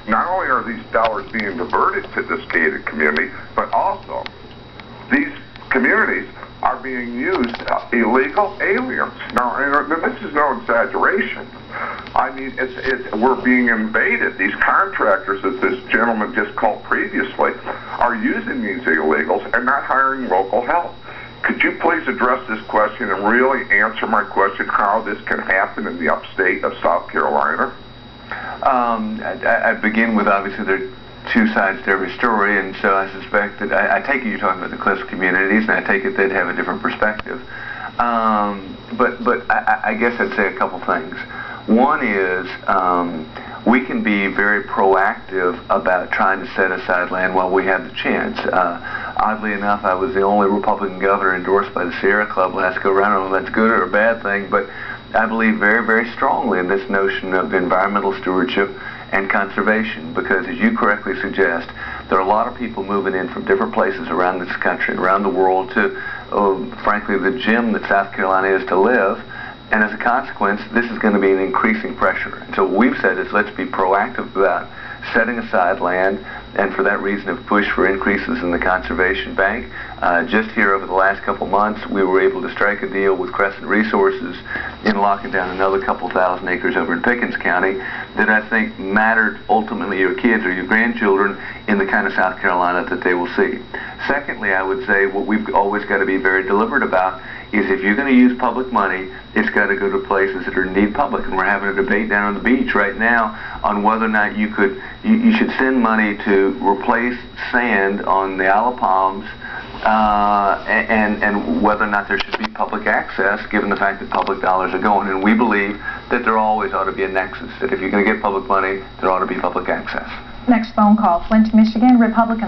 not only are these dollars being diverted to this gated community, but also these communities are being used illegal aliens. Now, this is no exaggeration. I mean, we're being invaded. These contractors that this gentleman just called previously are using these illegals and not hiring local help. Could you please address this question and really answer my question how this can happen in the upstate of South Carolina? I begin with, obviously, there are two sides to every story, and so I suspect that I take it you're talking about the Cliffs communities, and I take it they'd have a different perspective. But I guess I'd say a couple things. One is we can be very proactive about trying to set aside land while we have the chance. Oddly enough, I was the only Republican governor endorsed by the Sierra Club last go around. I don't know if that's good or a bad thing, but I believe very, very strongly in this notion of environmental stewardship and conservation, because as you correctly suggest, there are a lot of people moving in from different places around this country, around the world, to, frankly, the gem that South Carolina is to live. And as a consequence, this is going to be an increasing pressure. And so what we've said is let's be proactive about setting aside land, and for that reason have pushed for increases in the Conservation Bank. Just here over the last couple months, we were able to strike a deal with Crescent Resources in locking down another couple thousand acres over in Pickens County that I think mattered ultimately your kids or your grandchildren in the kind of South Carolina that they will see. Secondly, I would say what we've always got to be very deliberate about is if you're going to use public money, it's got to go to places that are indeed public. And we're having a debate down on the beach right now on whether or not you should send money to replace sand on the Isle of Palms, and whether or not there should be public access given the fact that public dollars are going. And we believe that there always ought to be a nexus, that if you're going to get public money, there ought to be public access. Next phone call, Flint, Michigan, Republican.